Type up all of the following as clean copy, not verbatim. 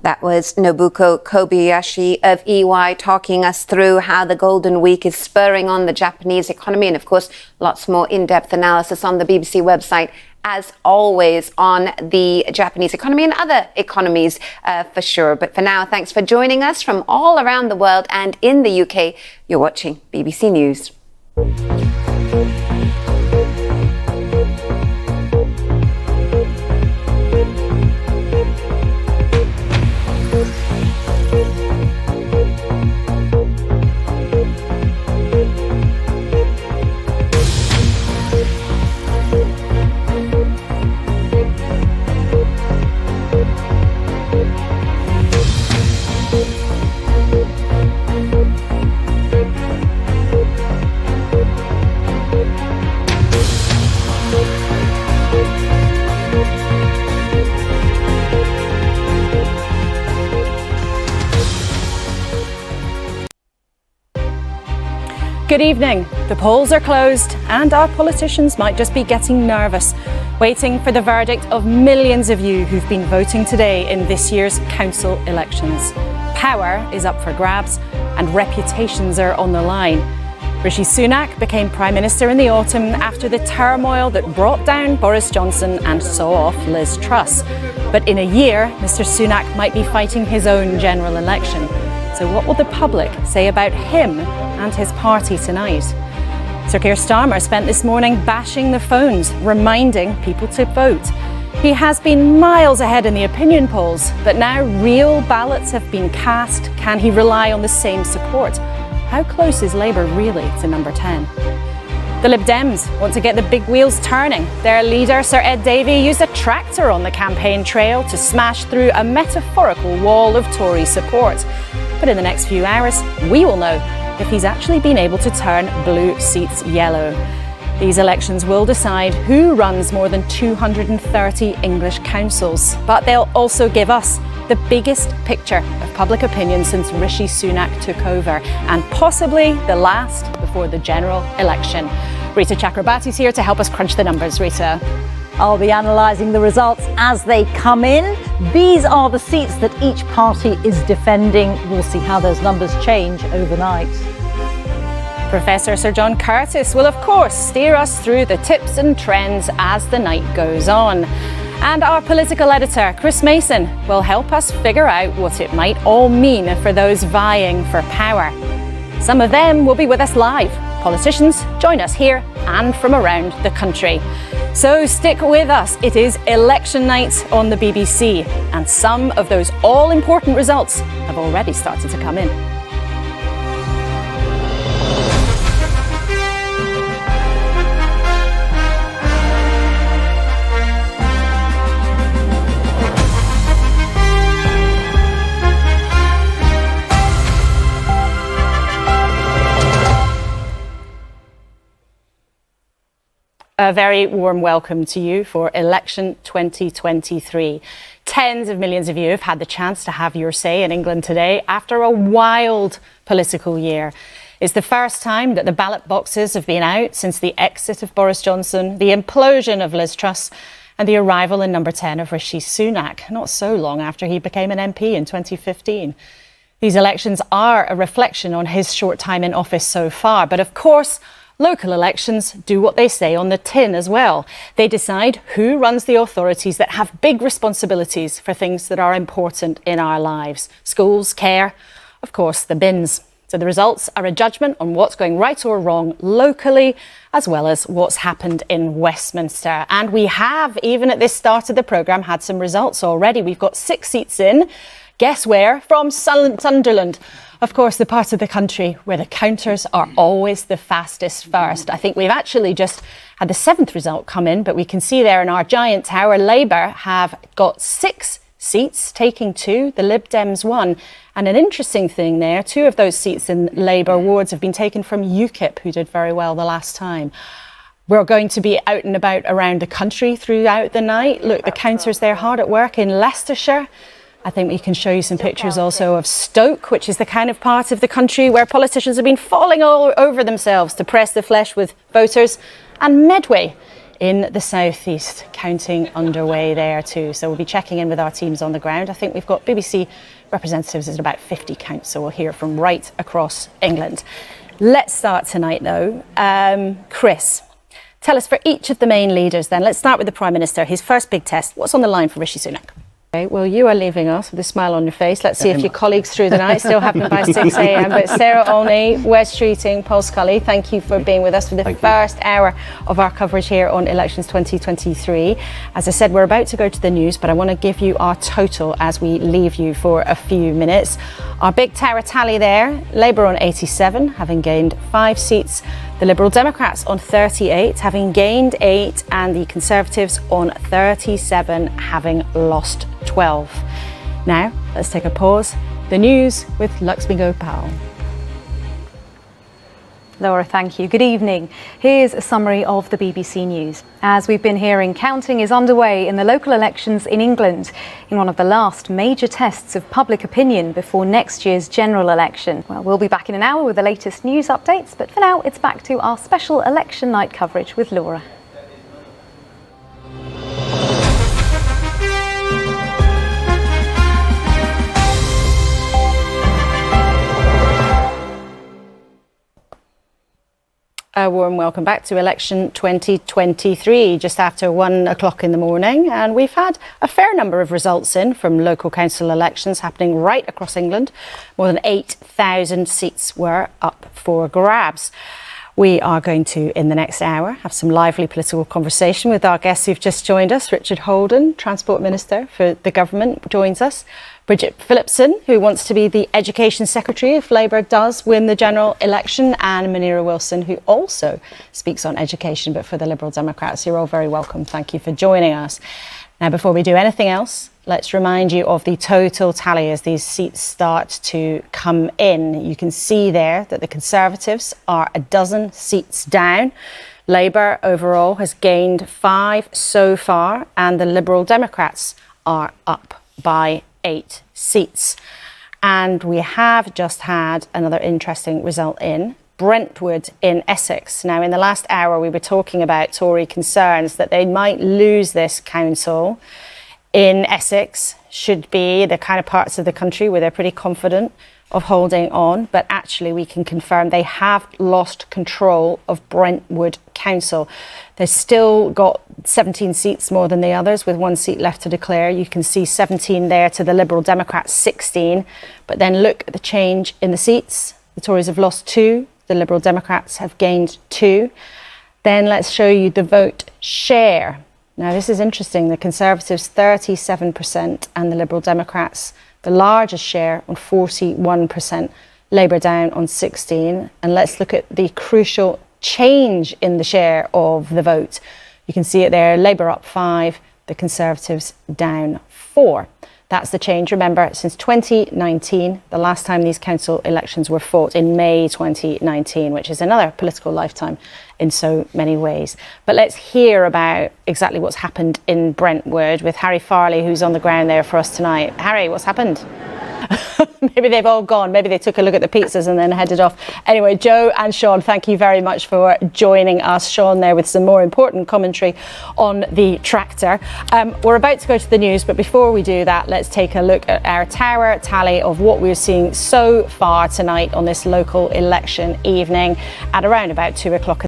That was Nobuko Kobayashi of EY talking us through how the Golden Week is spurring on the Japanese economy. And of course, lots more in-depth analysis on the BBC website, as always, on the Japanese economy and other economies for sure. But for now, thanks for joining us from all around the world and in the UK. You're watching BBC News. Good evening. The polls are closed and our politicians might just be getting nervous, waiting for the verdict of millions of you who've been voting today in this year's council elections. Power is up for grabs and reputations are on the line. Rishi Sunak became Prime Minister in the autumn after the turmoil that brought down Boris Johnson and saw off Liz Truss. But in a year, Mr. Sunak might be fighting his own general election. So what will the public say about him and his party tonight? Sir Keir Starmer spent this morning bashing the phones, reminding people to vote. He has been miles ahead in the opinion polls, but now real ballots have been cast. Can he rely on the same support? How close is Labour really to number 10? The Lib Dems want to get the big wheels turning. Their leader, Sir Ed Davey, used a tractor on the campaign trail to smash through a metaphorical wall of Tory support. But in the next few hours, we will know if he's actually been able to turn blue seats yellow. These elections will decide who runs more than 230 English councils, but they'll also give us the biggest picture of public opinion since Rishi Sunak took over, and possibly the last before the general election. Rita Chakrabarty's here to help us crunch the numbers. Rita. I'll be analysing the results as they come in. These are the seats that each party is defending. We'll see how those numbers change overnight. Professor Sir John Curtis will, of course, steer us through the tips and trends as the night goes on. And our political editor, Chris Mason, will help us figure out what it might all mean for those vying for power. Some of them will be with us live. Politicians join us here and from around the country. So stick with us. It is election night on the BBC, and some of those all-important results have already started to come in. A very warm welcome to you for election 2023. Tens of millions of you have had the chance to have your say in England today after a wild political year. It's the first time that the ballot boxes have been out since the exit of Boris Johnson, the implosion of Liz Truss and the arrival in number 10 of Rishi Sunak, not so long after he became an MP in 2015. These elections are a reflection on his short time in office so far, but of course, local elections do what they say on the tin as well. They decide who runs the authorities that have big responsibilities for things that are important in our lives. Schools, care, of course, the bins. So the results are a judgment on what's going right or wrong locally, as well as what's happened in Westminster. And we have, even at this start of the programme, had some results already. We've got 6 seats in. Guess where? From Sunderland. Of course, the part of the country where the counters are always the fastest first. I think we've actually just had the 7th result come in, but we can see there in our giant tower, Labour have got 6 seats, taking 2, the Lib Dems 1. And an interesting thing there, 2 of those seats in Labour wards have been taken from UKIP, who did very well the last time. We're going to be out and about around the country throughout the night. Look, the counters there hard at work in Leicestershire. I think we can show you some pictures also of Stoke, which is the kind of part of the country where politicians have been falling all over themselves to press the flesh with voters, and Medway in the southeast, counting underway there too. So we'll be checking in with our teams on the ground. I think we've got BBC representatives at about 50 counts, so we'll hear from right across England. Let's start tonight though. Chris, tell us for each of the main leaders then. Let's start with the Prime Minister, his first big test. What's on the line for Rishi Sunak? Okay, well, you are leaving us with a smile on your face. Let's see if your colleagues through the night still have them by 6 a.m. But Sarah Olney, Wes Streeting, Paul Scully, thank you for being with us for the first hour of our coverage here on Elections 2023. As I said, we're about to go to the news, but I want to give you our total as we leave you for a few minutes. Our big tower tally there, Labour on 87, having gained 5 seats. The Liberal Democrats on 38, having gained 8, and the Conservatives on 37, having lost 12. Now, let's take a pause. The news with Lakshmi Gopal. Laura, thank you. Good evening. Here's a summary of the BBC News. As we've been hearing, counting is underway in the local elections in England in one of the last major tests of public opinion before next year's general election. Well, we'll be back in an hour with the latest news updates, but for now, it's back to our special election night coverage with Laura. A warm welcome back to Election 2023, just after 1 o'clock in the morning. And we've had a fair number of results in from local council elections happening right across England. More than 8,000 seats were up for grabs. We are going to, in the next hour, have some lively political conversation with our guests who've just joined us. Richard Holden, Transport Minister for the government, joins us. Bridget Phillipson, who wants to be the Education Secretary if Labour does win the general election, and Munira Wilson, who also speaks on education, but for the Liberal Democrats. You're all very welcome. Thank you for joining us. Now, before we do anything else, let's remind you of the total tally as these seats start to come in. You can see there that the Conservatives are a dozen seats down. Labour overall has gained 5 so far, and the Liberal Democrats are up by 8 seats. And we have just had another interesting result in Brentwood in Essex. Now, in the last hour, we were talking about Tory concerns that they might lose this council. In Essex should be the kind of parts of the country where they're pretty confident of holding on, but actually we can confirm they have lost control of Brentwood Council. They've still got 17 seats more than the others, with 1 seat left to declare. You can see 17 there to the Liberal Democrats, 16. But then look at the change in the seats. The Tories have lost 2. The Liberal Democrats have gained 2. Then let's show you the vote share. Now, this is interesting. The Conservatives, 37%, and the Liberal Democrats, the largest share, on 41%. Labour down on 16. And let's look at the crucial change in the share of the vote. You can see it there. Labour up 5, the Conservatives down 4. That's the change. Remember, since 2019, the last time these council elections were fought in May 2019, which is another political lifetime in so many ways. But let's hear about exactly what's happened in Brentwood with Harry Farley, who's on the ground there for us tonight. Harry, what's happened? Maybe they've all gone. Maybe they took a look at the pizzas and then headed off. Anyway, Joe and Sean, thank you very much for joining us. Sean there with some more important commentary on the tractor. We're about to go to the news, but before we do that, let's take a look at our tower tally of what we're seeing so far tonight on this local election evening at around about 2 o'clock.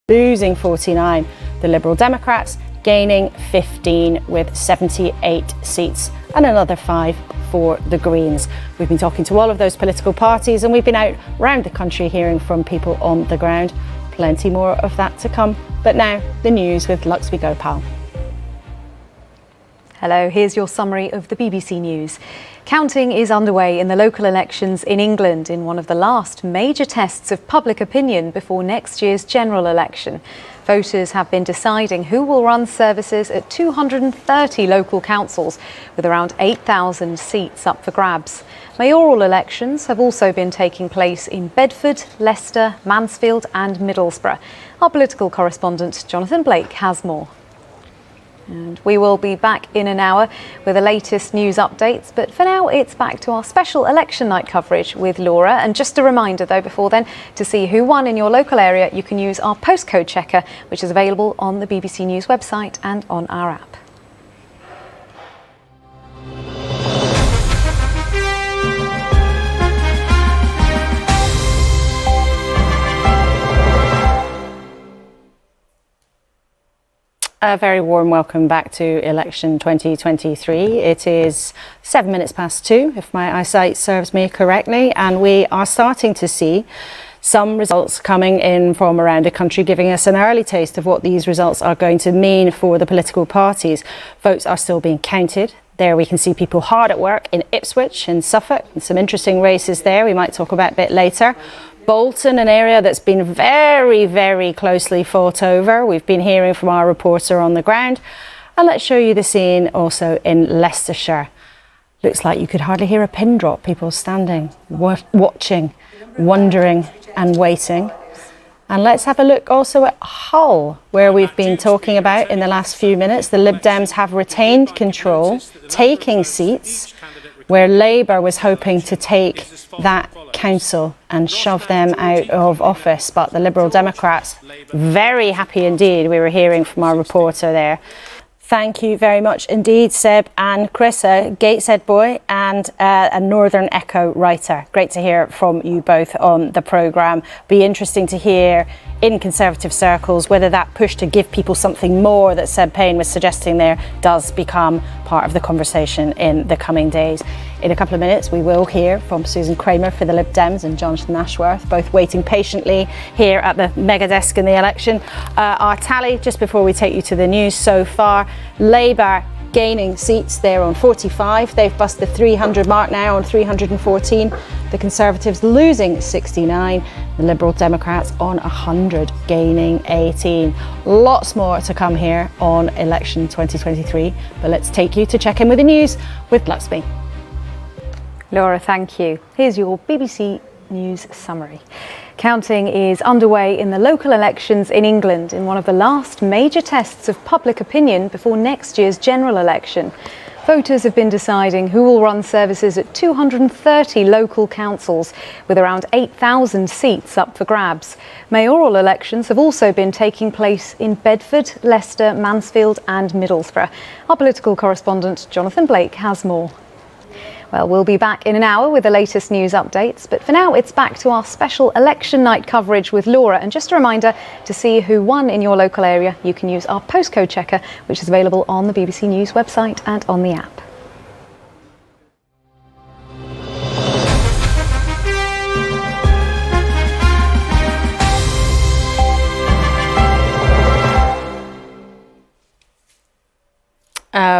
Losing 49, the Liberal Democrats gaining 15 with 78 seats, and another 5 for the Greens. We've been talking to all of those political parties, and we've been out around the country hearing from people on the ground. Plenty more of that to come. But now, the news with Lakshmi Gopal. Hello, here's your summary of the BBC News. Counting is underway in the local elections in England in one of the last major tests of public opinion before next year's general election. Voters have been deciding who will run services at 230 local councils, with around 8,000 seats up for grabs. Mayoral elections have also been taking place in Bedford, Leicester, Mansfield and Middlesbrough. Our political correspondent Jonathan Blake has more. And we will be back in an hour with the latest news updates. But for now, it's back to our special election night coverage with Laura. And just a reminder, though, before then, to see who won in your local area, you can use our postcode checker, which is available on the BBC News website and on our app. A very warm welcome back to election 2023. It is 7 minutes past 2, if my eyesight serves me correctly, and we are starting to see some results coming in from around the country, giving us an early taste of what these results are going to mean for the political parties. Votes are still being counted. There we can see people hard at work in Ipswich and Suffolk, and some interesting races there we might talk about a bit later. Bolton, an area that's been very, very closely fought over. We've been hearing from our reporter on the ground. And let's show you the scene also in Leicestershire. Looks like you could hardly hear a pin drop. People standing, watching, wondering and waiting. And let's have a look also at Hull, where we've been talking about in the last few minutes. The Lib Dems have retained control, taking seats where Labour was hoping to take that council and shove them out of office. But the Liberal Democrats, very happy indeed. We were hearing from our reporter there. Thank you very much indeed, Seb and Chris, a Gateshead boy and a Northern Echo writer. Great to hear from you both on the programme. Be interesting to hear in Conservative circles whether that push to give people something more that Seb Payne was suggesting there does become part of the conversation in the coming days. In a couple of minutes, we will hear from Susan Kramer for the Lib Dems and Jonathan Ashworth, both waiting patiently here at the mega desk in the election. Our tally, just before we take you to the news so far, Labour gaining seats there on 45. They've bust the 300 mark now on 314. The Conservatives losing 69. The Liberal Democrats on 100, gaining 18. Lots more to come here on election 2023. But let's take you to check in with the news with Glucksby. Laura, thank you. Here's your BBC News summary. Counting is underway in the local elections in England in one of the last major tests of public opinion before next year's general election. Voters have been deciding who will run services at 230 local councils, with around 8,000 seats up for grabs. Mayoral elections have also been taking place in Bedford, Leicester, Mansfield and Middlesbrough. Our political correspondent Jonathan Blake has more. Well, we'll be back in an hour with the latest news updates, but for now it's back to our special election night coverage with Laura. And just a reminder, to see who won in your local area, you can use our postcode checker, which is available on the BBC News website and on the app.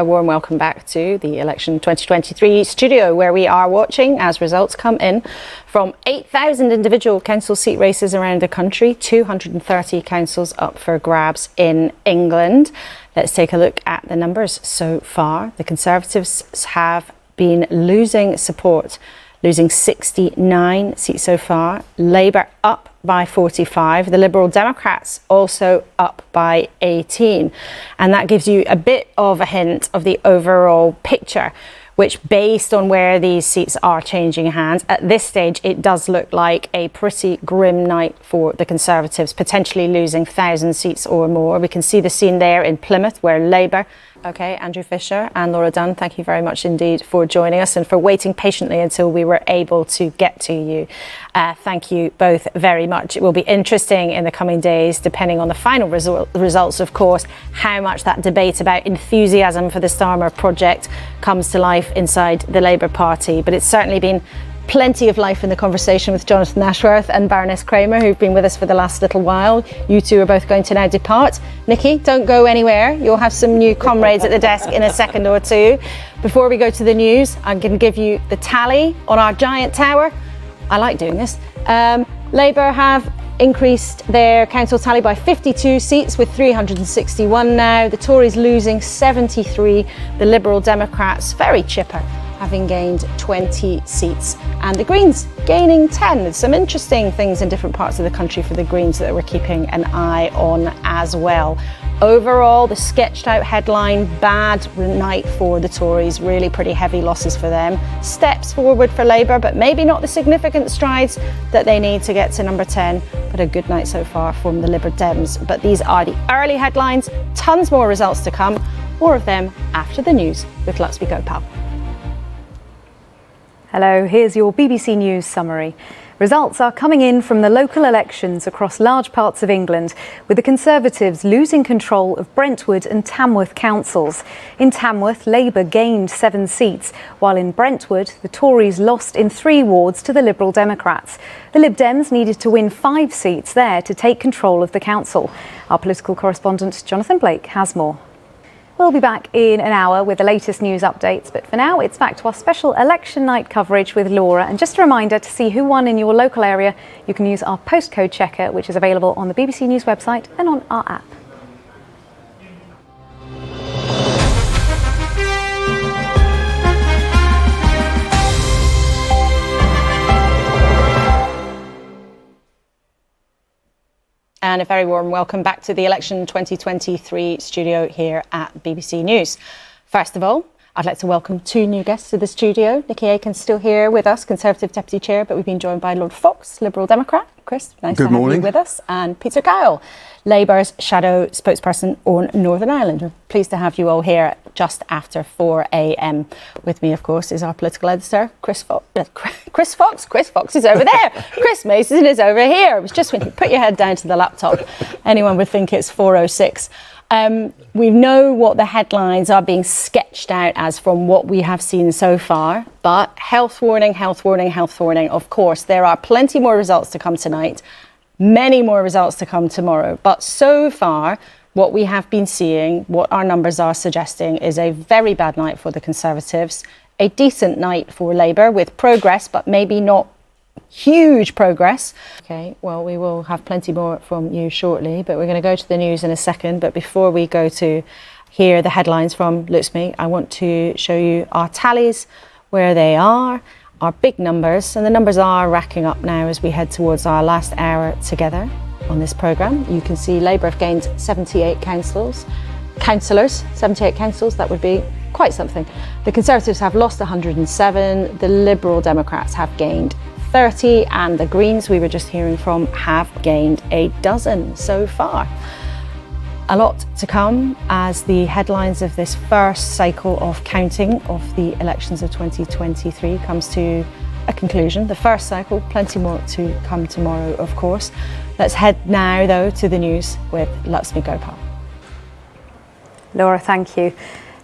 Warm welcome back to the election 2023 studio, where we are watching as results come in from 8,000 individual council seat races around the country, 230 councils up for grabs in England. Let's take a look at the numbers so far. The Conservatives have been losing support, losing 69 seats so far. Labour up by 45. The Liberal Democrats also up by 18. And that gives you a bit of a hint of the overall picture, which, based on where these seats are changing hands, at this stage, it does look like a pretty grim night for the Conservatives, potentially losing 1,000 seats or more. We can see the scene there in Plymouth, where Labour... OK, Andrew Fisher and Laura Dunn, thank you very much indeed for joining us and for waiting patiently until we were able to get to you. Thank you both very much. It will be interesting in the coming days, depending on the final results, of course, how much that debate about enthusiasm for the Starmer project comes to life inside the Labour Party. But it's certainly been plenty of life in the conversation with Jonathan Ashworth and Baroness Kramer, who've been with us for the last little while. You two are both going to now depart. Nikki, don't go anywhere. You'll have some new comrades at the desk in a second or two. Before we go to the news, I'm going to give you the tally on our giant tower. I like doing this. Labour have increased their council tally by 52 seats with 361 now. The Tories losing 73. The Liberal Democrats, very chipper, having gained 20 seats and the Greens gaining 10. There's some interesting things in different parts of the country for the Greens that we're keeping an eye on as well. Overall, the sketched out headline, bad night for the Tories, really pretty heavy losses for them. Steps forward for Labour, but maybe not the significant strides that they need to get to number 10, but a good night so far from the Liberal Dems. But these are the early headlines, tons more results to come, more of them after the news with Luxby Gopal. Hello, here's your BBC News summary. Results are coming in from the local elections across large parts of England, with the Conservatives losing control of Brentwood and Tamworth councils. In Tamworth, Labour gained 7 seats, while in Brentwood, the Tories lost in 3 wards to the Liberal Democrats. The Lib Dems needed to win 5 seats there to take control of the council. Our political correspondent Jonathan Blake has more. We'll be back in an hour with the latest news updates, but for now it's back to our special election night coverage with Laura. And just a reminder, to see who won in your local area, you can use our postcode checker, which is available on the BBC News website and on our app. And a very warm welcome back to the Election 2023 studio here at BBC News. First of all, I'd like to welcome 2 new guests to the studio. Nikki Aiken's still here with us, Conservative Deputy Chair, but we've been joined by Lord Fox, Liberal Democrat. Chris, nice to have you with us. And Peter Kyle, Labour's shadow spokesperson on Northern Ireland. We're pleased to have you all here just after 4 a.m. With me, of course, is our political editor, Chris Fox. Chris Fox is over there. Chris Mason is over here. It was just when you put your head down to the laptop, anyone would think it's 4:06. We know what the headlines are being sketched out as from what we have seen so far, but health warning, health warning, health warning. Of course, there are plenty more results to come tonight, many more results to come tomorrow. But so far, what we have been seeing, what our numbers are suggesting, is a very bad night for the Conservatives, a decent night for Labour with progress, but maybe not huge progress. Okay, well, we will have plenty more from you shortly, but we're going to go to the news in a second. But before we go to hear the headlines from Luxby, I want to show you our tallies, where they are, our big numbers, and the numbers are racking up now as we head towards our last hour together on this programme. You can see Labour have gained 78 councillors, 78 councils, that would be quite something. The Conservatives have lost 107, the Liberal Democrats have gained 30, and the Greens, we were just hearing from, have gained a dozen so far. A lot to come as the headlines of this first cycle of counting of the elections of 2023 comes to a conclusion. The first cycle, plenty more to come tomorrow, of course. Let's head now, though, to the news with Luxby Gopal. Laura, thank you.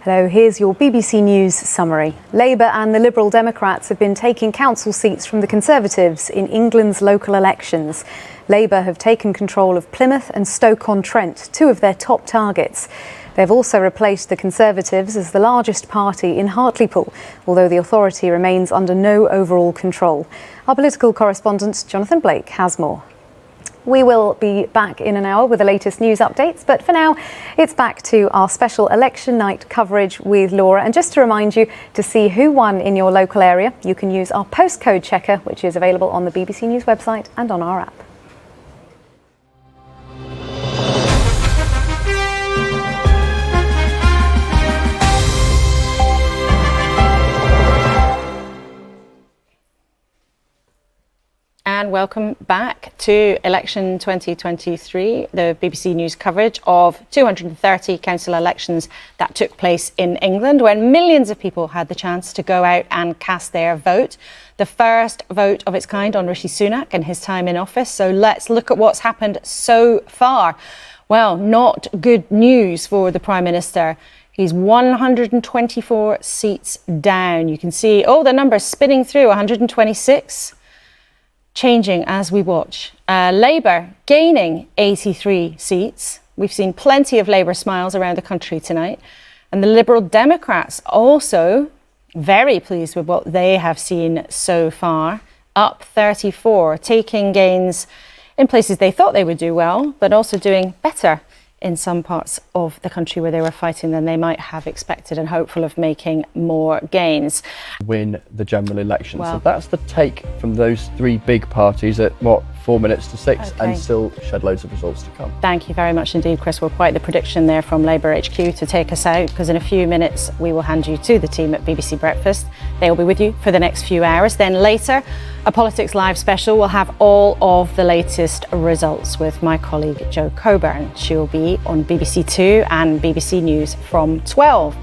Hello, here's your BBC News summary. Labour and the Liberal Democrats have been taking council seats from the Conservatives in England's local elections. Labour have taken control of Plymouth and Stoke-on-Trent, 2 of their top targets. They've also replaced the Conservatives as the largest party in Hartlepool, although the authority remains under no overall control. Our political correspondent, Jonathan Blake, has more. We will be back in an hour with the latest news updates, but for now, it's back to our special election night coverage with Laura. And just to remind you, to see who won in your local area, you can use our postcode checker, which is available on the BBC News website and on our app. And welcome back to Election 2023, the BBC News coverage of 230 council elections that took place in England, when millions of people had the chance to go out and cast their vote. The first vote of its kind on Rishi Sunak and his time in office. So let's look at what's happened so far. Well, not good news for the Prime Minister. He's 124 seats down. You can see all the numbers spinning through, 126. Changing as we watch. Labour gaining 83 seats. We've seen plenty of Labour smiles around the country tonight. And the Liberal Democrats also very pleased with what they have seen so far. Up 34, taking gains in places they thought they would do well, but also doing better in some parts of the country where they were fighting than they might have expected, and hopeful of making more gains. Win the general election. Wow. So that's the take from those three big parties at 4 minutes to 6, Okay. and still shed loads of results to come. Thank you very much indeed, Chris. Well, quite the prediction there from Labour HQ to take us out, because in a few minutes we will hand you to the team at BBC Breakfast. They will be with you for the next few hours. Then later, a Politics Live special will have all of the latest results with my colleague Jo Coburn. She'll be on BBC Two and BBC News from 12.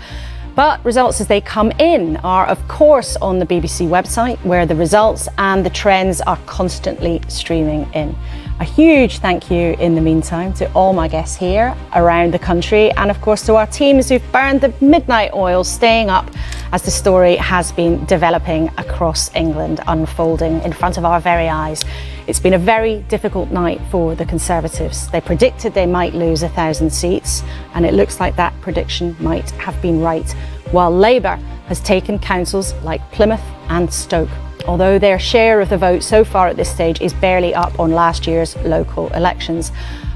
But results as they come in are, of course, on the BBC website, where the results and the trends are constantly streaming in. A huge thank you in the meantime to all my guests here around the country, and of course to our teams who've burned the midnight oil staying up as the story has been developing across England, unfolding in front of our very eyes. It's been a very difficult night for the Conservatives. They predicted they might lose 1,000 seats, and it looks like that prediction might have been right, while Labour has taken councils like Plymouth and Stoke, although their share of the vote so far at this stage is barely up on last year's local elections.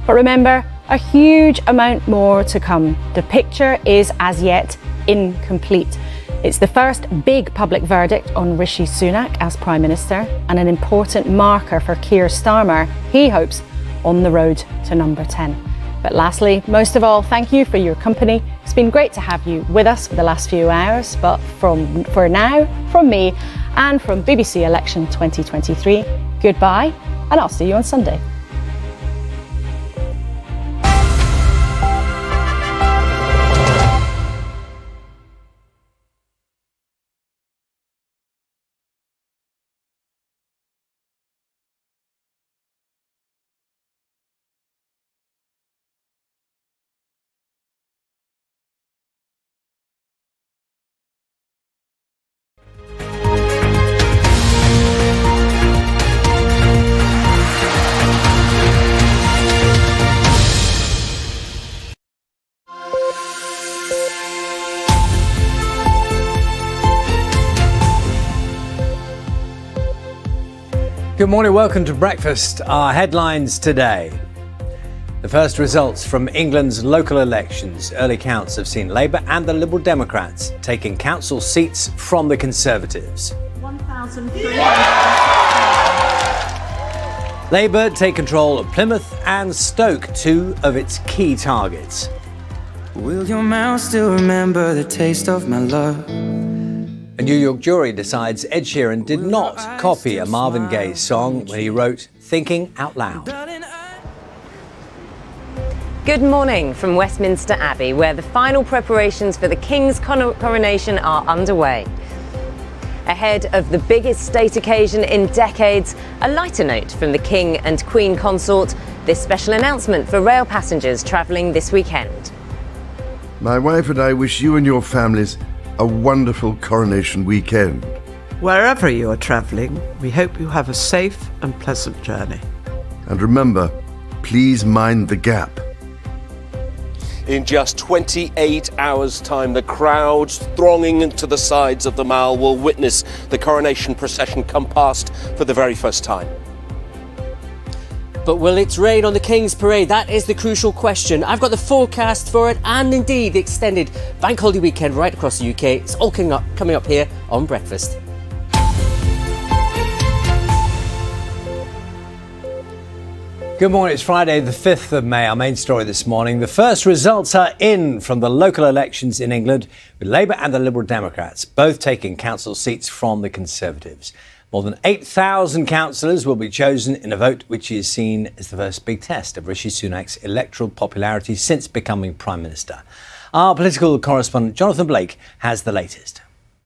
But remember, a huge amount more to come. The picture is as yet incomplete. It's the first big public verdict on Rishi Sunak as Prime Minister, and an important marker for Keir Starmer, he hopes, on the road to number 10. But lastly, most of all, thank you for your company. It's been great to have you with us for the last few hours, but for now, from me and from BBC Election 2023, goodbye, and I'll see you on Sunday. Good morning, welcome to Breakfast. Our headlines today. The first results from England's local elections. Early counts have seen Labour and the Liberal Democrats taking council seats from the Conservatives. 1,300. Labour take control of Plymouth and Stoke, two of its key targets. Will your mouth still remember the taste of my love? A New York jury decides Ed Sheeran did not copy a Marvin Gaye song when he wrote Thinking Out Loud. Good morning from Westminster Abbey, where the final preparations for the King's coronation are underway. Ahead of the biggest state occasion in decades, a lighter note from the King and Queen consort, this special announcement for rail passengers travelling this weekend. My wife and I wish you and your families a wonderful coronation weekend. Wherever you are travelling, we hope you have a safe and pleasant journey. And remember, please mind the gap. In just 28 hours' time, the crowds thronging into the sides of the Mall will witness the coronation procession come past for the very first time. But will it rain on the King's Parade? That is the crucial question. I've got the forecast for it, and indeed the extended bank holiday weekend right across the UK. It's all coming up here on Breakfast. Good morning, it's Friday the 5th of May. Our main story this morning. The first results are in from the local elections in England, with Labour and the Liberal Democrats both taking council seats from the Conservatives. More than 8,000 councillors will be chosen in a vote which is seen as the first big test of Rishi Sunak's electoral popularity since becoming Prime Minister. Our political correspondent Jonathan Blake has the latest.